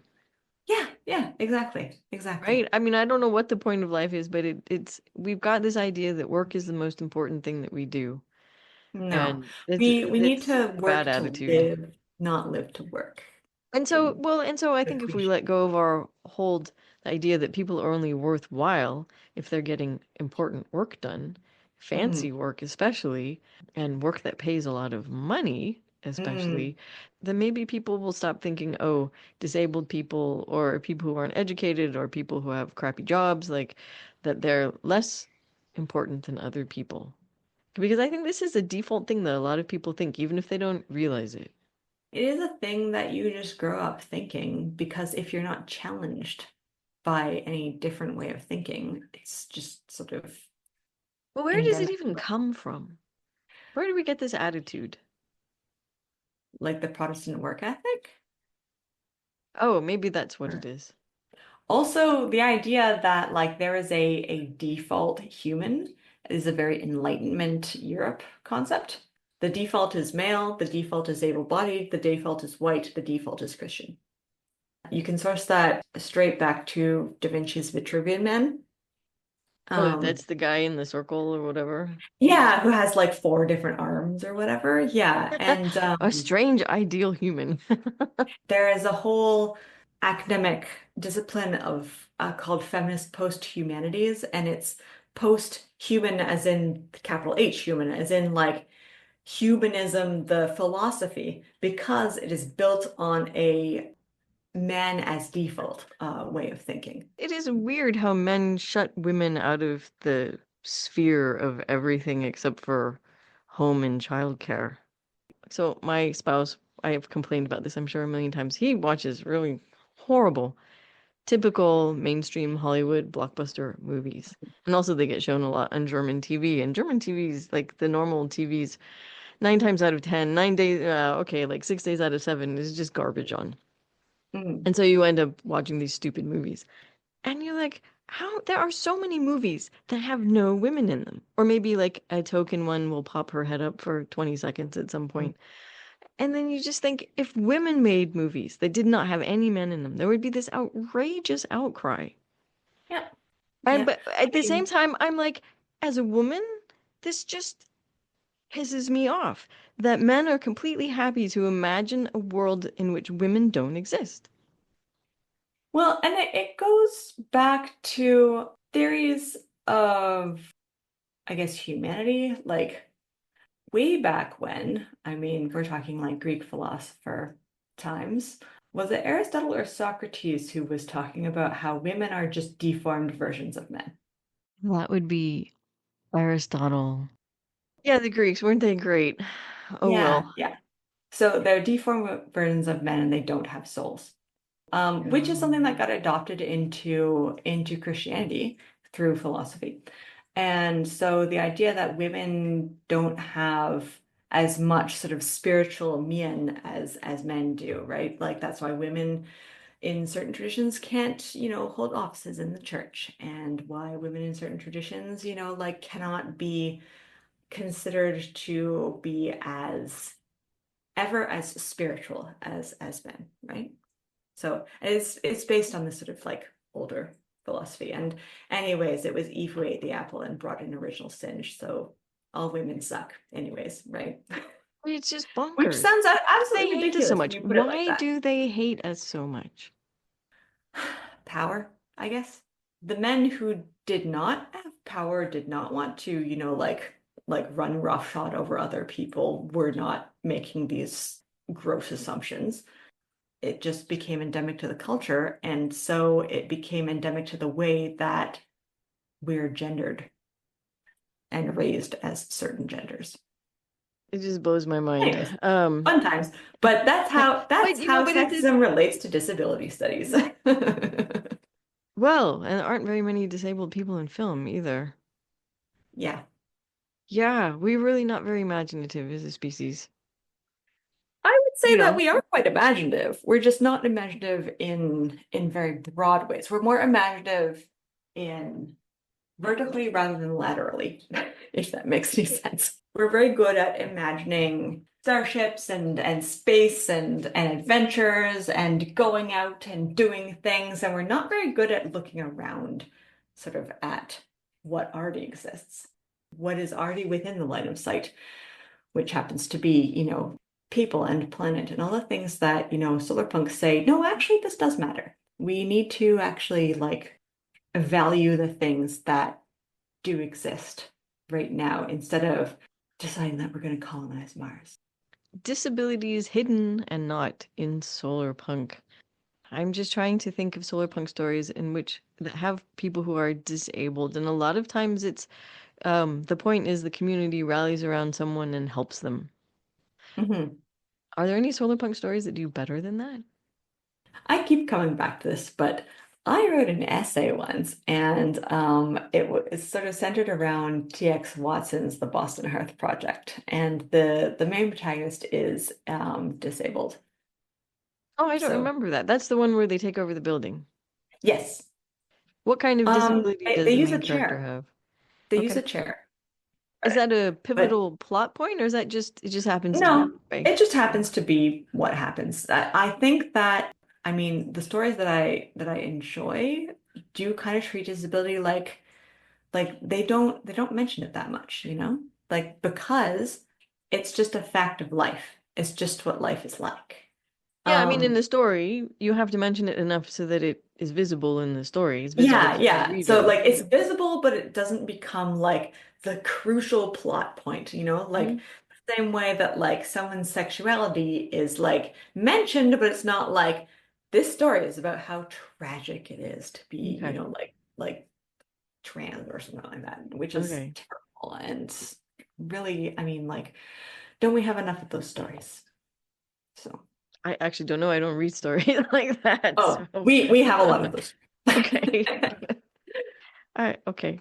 Yeah, yeah, exactly. Exactly.
right? I mean, I don't know what the point of life is, but it's we've got this idea that work is the most important thing that we do,
No.
and
We need
it's
to
a bad
work to
attitude.
live, not live to work.
And
In
so I
the
think if we
cliche.
let go of our hold the idea that people are only worthwhile if they're getting important work done, fancy
Mhm.
work especially, and work that pays a lot of money
Mm.
especially, then maybe people will stop thinking, oh, disabled people or people who aren't educated or people who have crappy jobs, like that they're less important than other people. Because I think this is a default thing that a lot of people think, even if they don't realize it.
It is a thing that you just grow up thinking because if you're not challenged by any different way of thinking, it's just sort of
But where does it
endemic,
even come from? Where do we get this attitude?
like the Protestant work ethic.
Oh, maybe that's what it
Or
is.
also the idea that like there is a default human is a very Enlightenment Europe concept. The default is male, the default is able-bodied, the default is white, the default is Christian. You can source that straight back to Da Vinci's Vitruvian Man.
Oh,
Um,
that's the guy in the circle or whatever.
yeah, who has like four different arms or whatever. Yeah, and
A strange ideal human.
there is a whole academic discipline of called feminist post-humanities, and it's post-human as in capital H human, as in like humanism, the philosophy, because it is built on a man as default way of thinking.
It is weird how men shut women out of the sphere of everything except for home and childcare. So my spouse, I have complained about this, I'm sure, a million times. He watches really horrible, typical mainstream Hollywood blockbuster movies. And also they get shown a lot on German TV. And German TV's like the normal TV's 9 times out of 10, 9 days, okay, like 6 days out of 7 is just garbage on.
Mm.
And so you end up watching these stupid movies. And you're like, how there are so many movies that have no women in them. Or maybe like a token one will pop her head up for 20 seconds at some point. And then you just think if women made movies that did not have any men in them, there would be this outrageous outcry.
Yeah,
And
yeah.
but at
I
the same
mean,
time, I'm like, as a woman, this just pisses me off that men are completely happy to imagine a world in which women don't exist.
well, and it goes back to theories of, I guess, humanity, like way back when, I mean, we're talking like Greek philosopher times. Was it Aristotle or Socrates who was talking about how women are just deformed versions of men?
That would be Aristotle. Yeah, the Greeks, weren't they great? Oh
Yeah,
well.
yeah. So they're deformed versions of men and they don't have souls. Which is something that
Um,
got adopted into Christianity through philosophy. And so the idea that women don't have as much sort of spiritual mien as men do, right? Like that's why women in certain traditions can't, hold offices in the church, and why women in certain traditions, like cannot be considered to be as ever as spiritual as men, right? So it's based on this sort of like older philosophy. And anyways, it was Eve who ate the apple and brought in original sin. So all women suck, anyways, right?
it's just
Which
bonkers.
sounds
They
absolutely
hate us so
ridiculous when
much.
you put it like
Why
that.
do they hate us so much?
Power, I guess. The men who did not have power did not want to, like run roughshod over other people, were not making these gross assumptions. It just became endemic to the culture, and so it became endemic to the way that we're gendered and raised as certain genders.
It just blows my mind.
Anyways, fun times. But that's how
But
that's
you know,
how
but it
sexism relates to disability studies.
well, and there aren't very many disabled people in film either.
Yeah.
Yeah, we're really not very imaginative as a species.
I would say
You
that
know,
we are quite imaginative. We're just not imaginative in very broad ways. We're more imaginative in vertically rather than laterally, if that makes any sense. We're very good at imagining starships and space and adventures and going out and doing things, and we're not very good at looking around sort of at what already exists, what is already within the line of sight, which happens to be, people and planet and all the things that, Solarpunk say, no, actually, this does matter. We need to actually like value the things that do exist right now instead of deciding that we're going to colonize Mars.
disabilities hidden and not in Solarpunk. I'm just trying to think of Solarpunk stories in which that have people who are disabled, and a lot of times it's the point is the community rallies around someone and helps them.
Mhm.
Are there any Solarpunk stories that do better than that?
I keep coming back to this, but I wrote an essay once, and it was sort of centered around T.X. Watson's The Boston Hearth Project, and the main protagonist is disabled.
Oh, I don't
So
remember that. That's the one where they take over the building.
yes,
What kind of disability
they
does the
use a
main character
chair.
have?
They use
Okay.
a chair.
Is that a
But
pivotal plot point, or is that just it just happens to be
no,
that way?
it just happens to be what happens. I think that, I mean, the stories that I enjoy do kind of treat disability like they don't mention it that much, Like because it's just a fact of life. It's just what life is like.
Yeah, I mean, in
Um,
the story, you have to mention it enough so that it is visible in the story. It's visible
yeah,
to the
yeah. So
reader.
like it's visible, but it doesn't become like the crucial plot point,
Hmm.
like the same way that like someone's sexuality is like mentioned, but it's not like this story is about how tragic it is to be,
Okay.
like trans or something like that, which is
Okay.
terrible. And really, I mean, like, don't we have enough of those stories? So,
I actually don't know. I don't read stories like that.
oh,
So,
we have a lot of those.
okay. Okay.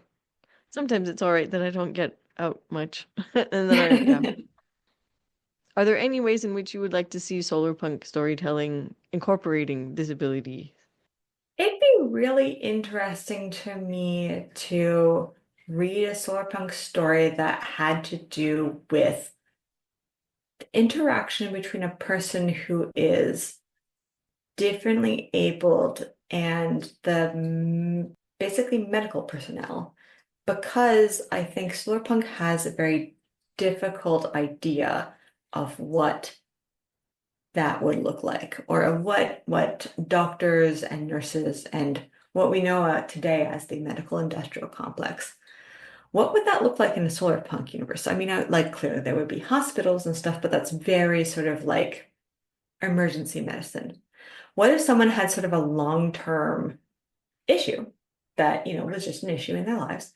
Sometimes it's all right that I don't get out much. And then yeah. Are there any ways in which you would like to see solarpunk storytelling incorporating disability?
It'd be really interesting to me to read a Solarpunk story that had to do with the interaction between a person who is differently abled and the basically medical personnel, because I think Solarpunk has a very difficult idea of what that would look like, or of what doctors and nurses and what we know today as the medical industrial complex. What would that look like in a solar punk universe? I mean, like clearly there would be hospitals and stuff, but that's very sort of like emergency medicine. What if someone had sort of a long-term issue that, was just an issue in their lives?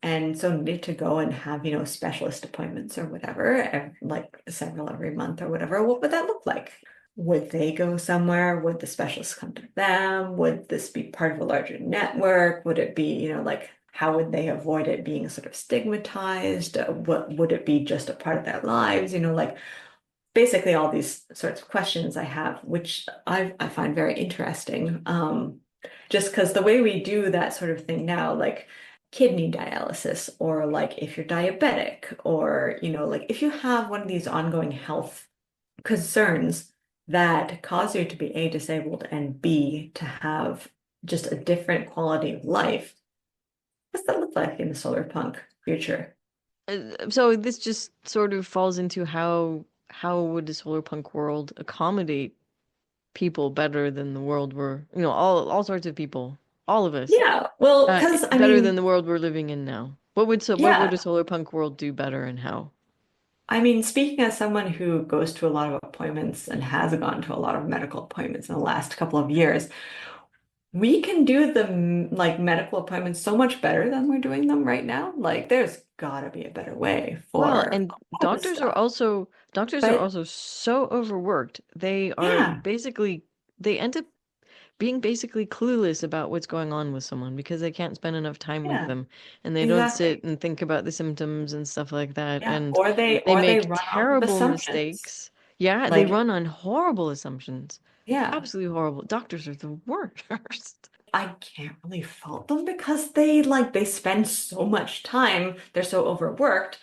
And so needed to go and have, specialist appointments or whatever, like several every month or whatever. What would that look like? Would they go somewhere? Would the specialist come to them? Would this be part of a larger network? Would it be, like, how would they avoid it being sort of stigmatized? What would it be just a part of their lives? Like basically all these sorts of questions I have, which I find very interesting. Just because the way we do that sort of thing now, like kidney dialysis, or like if you're diabetic, or like if you have one of these ongoing health concerns that cause you to be A, disabled, and B, to have just a different quality of life, what's that look like in the solar punk future?
So this just sort of falls into how would the solarpunk world accommodate people better than the world all sorts of people, all of us,
Yeah, well, because I
better than
mean,
the world we're living in now. What would a
yeah,
solarpunk world do better and how?
I mean, speaking as someone who goes to a lot of appointments and has gone to a lot of medical appointments in the last couple of years, we can do the like medical appointments so much better than we're doing them right now. Like, there's gotta be a better way
Well,
for
and
all this stuff.
doctors are
But
also so overworked. They are
yeah,
basically they end up being basically clueless about what's going on with someone because they can't spend enough time with
yeah,
them and they don't sit
exactly.
and think about the symptoms and stuff like that.
Yeah,
And
or they
they
or they
make
run off of
terrible
assumptions.
mistakes. Yeah, they
Like,
run on horrible assumptions.
yeah,
Absolutely horrible. Doctors are the worst.
I can't really fault them because they spend so much time, they're so overworked.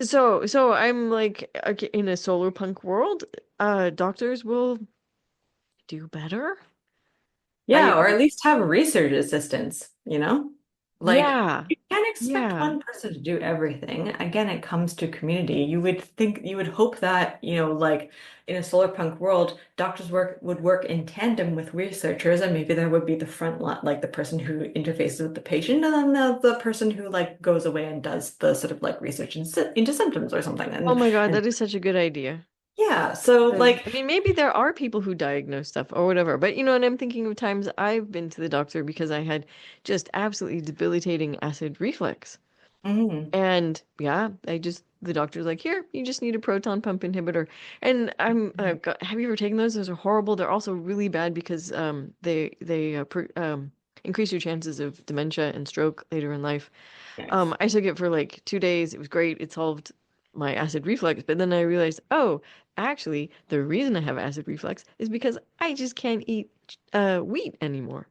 So I'm like, okay, in a solar punk world, doctors will do better.
Yeah, or at least have research assistants? Like,
Yeah,
you can't expect
yeah.
one person to do everything. Again, it comes to community. You would hope that, like in a solar punk world, doctors would work in tandem with researchers, and maybe there would be the front line, like the person who interfaces with the patient, and then the person who like goes away and does the sort of like research into symptoms or something.
Oh my God,
And
that is such a good idea.
yeah, so
Because,
like,
I mean, maybe there are people who diagnose stuff or whatever, but and I'm thinking of times I've been to the doctor because I had just absolutely debilitating acid reflux.
mm,
And yeah, the doctor's like, here, you just need a proton pump inhibitor. And have you ever taken those? Those are horrible. They're also really bad because they increase your chances of dementia and stroke later in life.
yes.
I took it for like 2 days. It was great. It solved my acid reflux. But then I realized, oh, actually, the reason I have acid reflux is because I just can't eat wheat anymore.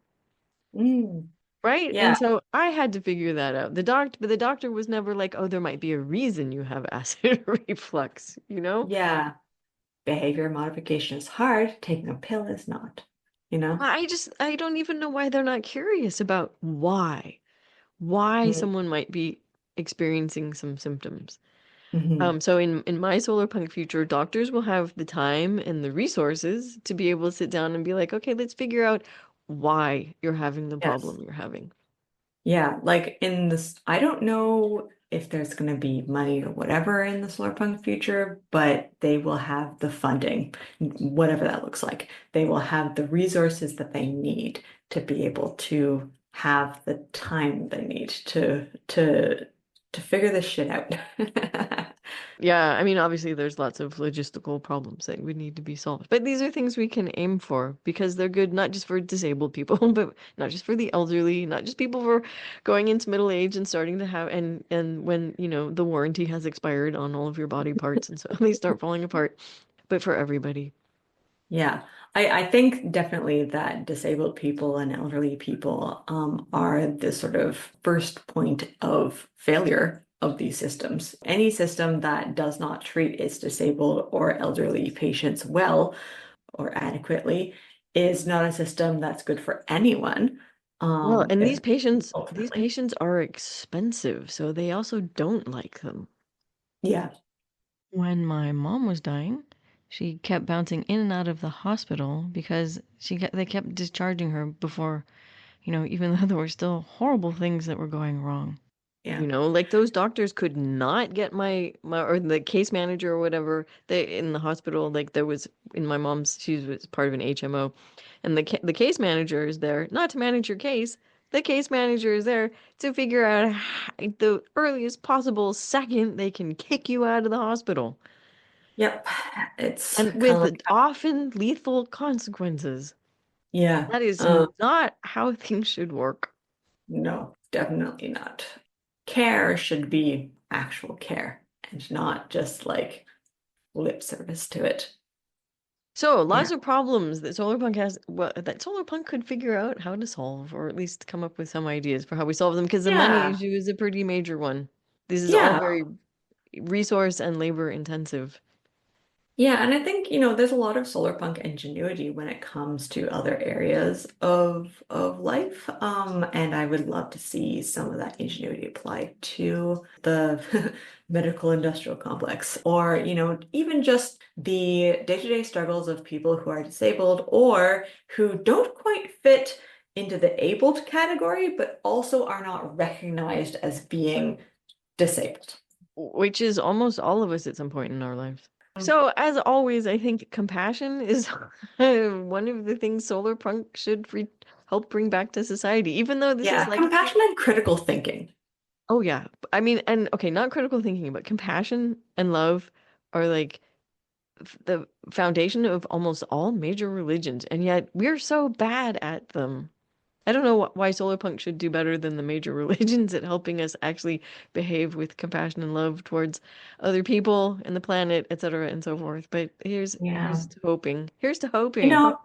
Mm.
right?
Yeah.
And so I had to figure that out. But the doctor was never like, "Oh, there might be a reason you have acid reflux," you know?
Yeah. Behavior modification is hard. Taking a pill is not, you know?
I don't even know why they're not curious about why
Mm-hmm.
someone might be experiencing some symptoms.
Mm-hmm.
So in my solar punk future, doctors will have the time and the resources to be able to sit down and be like, okay, let's figure out why you're having the
Yes.
problem you're having.
Yeah, like in this, I don't know if there's going to be money or whatever in the Solarpunk future, but they will have the funding, whatever that looks like. They will have the resources that they need to be able to have the time they need to figure this shit out.
Yeah, I mean, obviously there's lots of logistical problems that would need to be solved, but these are things we can aim for because they're good not just for disabled people, but not just for the elderly, not just people for going into middle age and starting to have and when, the warranty has expired on all of your body parts and so they start falling apart, but for everybody.
Yeah, I think definitely that disabled people and elderly people are the sort of first point of failure of these systems. Any system that does not treat its disabled or elderly patients well or adequately is not a system that's good for anyone,
Well, and these patients, these
ultimately.
patients are expensive, so they also don't like them.
Yeah,
When my mom was dying, she kept bouncing in and out of the hospital because they kept discharging her before, even though there were still horrible things that were going wrong.
yeah,
Like those doctors could not get my or the case manager or whatever they in the hospital. Like there was in my mom's, she was part of an HMO, and the case manager is there not to manage your case. The case manager is there to figure out the earliest possible second they can kick you out of the hospital,
yep. It's
and
kind of
with
like,
often lethal consequences.
yeah.
That is not how things should work.
No, definitely not. Care should be actual care and not just like lip service to it.
So, lots
Yeah.
of problems that Solarpunk has, well, that Solarpunk could figure out how to solve, or at least come up with some ideas for how we solve them, because the money
Yeah.
issue is a pretty major one. This is all
Yeah.
very resource and labor intensive.
Yeah, and I think, there's a lot of solar punk ingenuity when it comes to other areas of life. And I would love to see some of that ingenuity applied to the medical industrial complex, or, even just the day-to-day struggles of people who are disabled or who don't quite fit into the abled category, but also are not recognized as being disabled.
Which is almost all of us at some point in our lives. So, as always, I think compassion is one of the things Solarpunk should help bring back to society, even though this is
Yeah,
like,
compassion and critical thinking.
oh yeah, I mean, and okay, not critical thinking, but compassion and love are like the foundation of almost all major religions, and yet we're so bad at them. I don't know why Solarpunk should do better than the major religions at helping us actually behave with compassion and love towards other people and the planet, etc., and so forth. But
Yeah.
here's to hoping. Here's to
You
hoping.
know,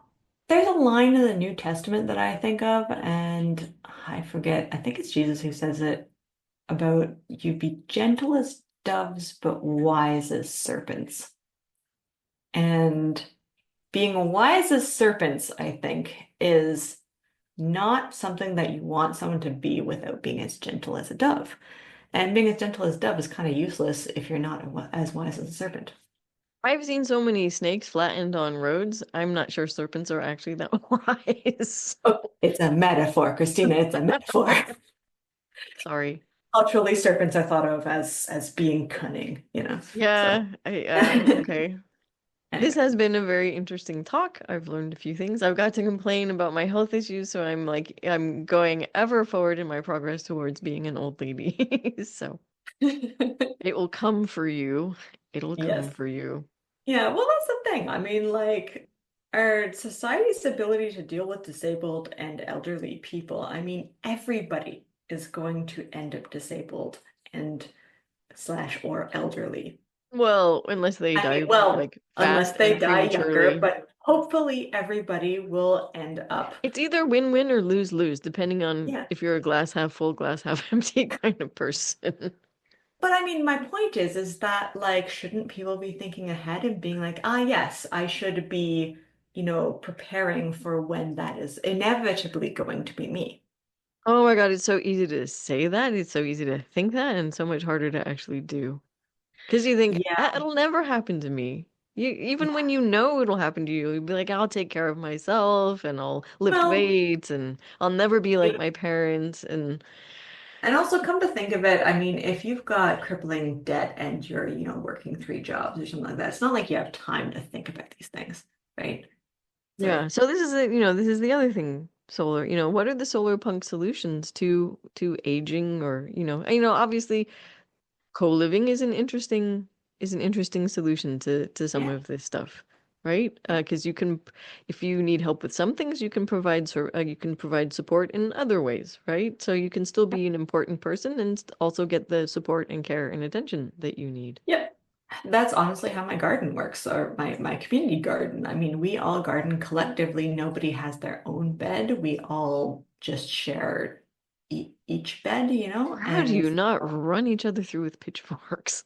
there's a line in the New Testament that I think of, and I forget, I think it's Jesus who says it about you be gentle as doves, but wise as serpents. And being wise as serpents, I think, is not something that you want someone to be without being as gentle as a dove. And being as gentle as a dove is kind of useless if you're not as wise as a serpent.
I've seen so many snakes flattened on roads. I'm not sure serpents are actually that wise.
Oh, it's a metaphor, Christina. It's a metaphor.
Sorry.
Culturally, serpents are thought of as being cunning. So
Yeah, okay. This
anyway.
has been a very interesting talk. I've learned a few things. I've got to complain about my health issues, so I'm going ever forward in my progress towards being an old lady. So it will come for you. It'll come
Yes.
for you.
Yeah, well, that's the thing. I mean, like, our society's ability to deal with disabled and elderly people, I mean, everybody is going to end up disabled and slash or elderly.
Well, unless they
I
die
mean, well,
like
unless
fast
they
and
die younger,
prematurely.
hopefully everybody will end up.
It's either win-win or lose-lose, depending on
Yeah.
if you're a glass half full, glass half empty kind of person.
But I mean, my point is that like, shouldn't people be thinking ahead and being like, ah, yes, I should be, preparing for when that is inevitably going to be me.
Oh my God, it's so easy to say that. It's so easy to think that, and so much harder to actually do. Because you think,
Yeah.
It'll never happen to me." Even when
Yeah.
you know it'll happen to you, you'll be like, "I'll take care of myself, and I'll lift
Well,
weights, and I'll never be like
it,
my parents." And
and also come to think of it, I mean, if you've got crippling debt and you're, working three jobs or something like that, it's not like you have time to think about these things, right? It's
yeah,
like,
so this is the other thing. Solar, what are the solar punk solutions to aging, or obviously co-living is an interesting solution to some
yeah.
of this stuff, right? Because if you need help with some things, you can provide support in other ways, right? So you can still be an important person and also get the support and care and attention that you need.
Yep. That's honestly how my garden works, or my community garden. I mean, we all garden collectively. Nobody has their own bed. We all just share each bed,
How do
and
you not run each other through with pitchforks?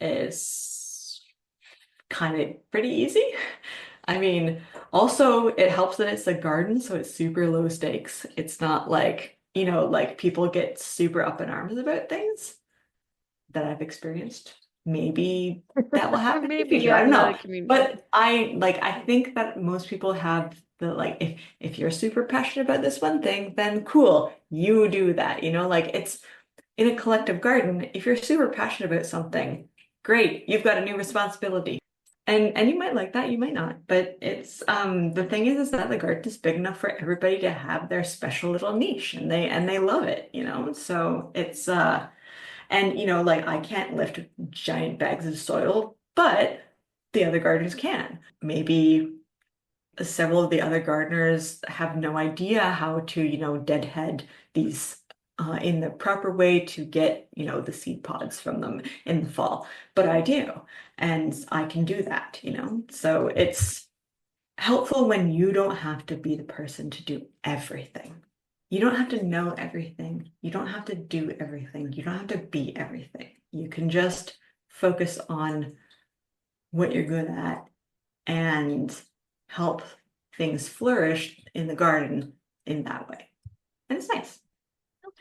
it's kind of pretty easy. I mean, also it helps that it's a garden, so it's super low stakes. It's not like, like people get super up in arms about things that I've experienced. Maybe that will happen in the
Maybe,
future.
yeah,
I don't
in the
know.
community.
But I think that most people have the like if you're super passionate about this one thing, then cool, you do that. Like it's in a collective garden, if you're super passionate about something, great, you've got a new responsibility. And you might like that, you might not. But it's the thing is that the garden is big enough for everybody to have their special little niche and they love it. So it's and like I can't lift giant bags of soil, but the other gardeners can. Maybe several of the other gardeners have no idea how to, deadhead these in the proper way to get, the seed pods from them in the fall. But I do, and I can do that. So it's helpful when you don't have to be the person to do everything. You don't have to know everything. You don't have to do everything. You don't have to be everything. You can just focus on what you're good at and help things flourish in the garden in that way. And it's nice.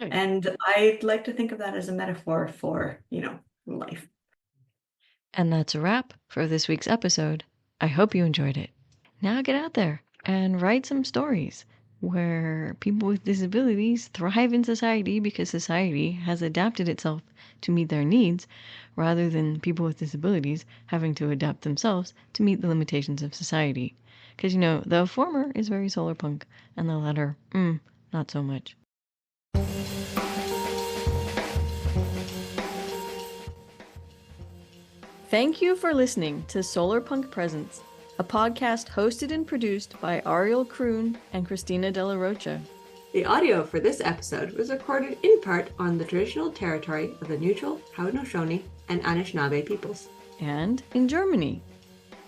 Okay.
And I like to think of that as a metaphor for, life.
And that's a wrap for this week's episode. I hope you enjoyed it. Now get out there and write some stories where people with disabilities thrive in society because society has adapted itself to meet their needs rather than people with disabilities having to adapt themselves to meet the limitations of society. Because, the former is very solar punk and the latter, not so much. Thank you for listening to Solarpunk Presents, a podcast hosted and produced by Ariel Kroon and Christina De La Rocha.
The audio for this episode was recorded in part on the traditional territory of the neutral Haudenosaunee and Anishinaabe peoples.
And in Germany.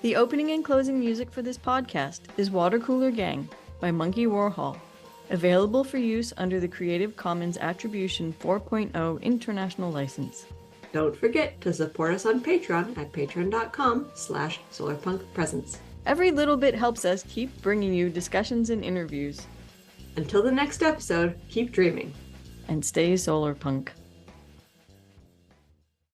The opening and closing music for this podcast is Water Cooler Gang by Monkey Warhol, available for use under the Creative Commons Attribution 4.0 International License.
Don't forget to support us on Patreon at patreon.com/solarpunkpresents.
Every little bit helps us keep bringing you discussions and interviews.
Until the next episode, keep dreaming.
And stay solarpunk.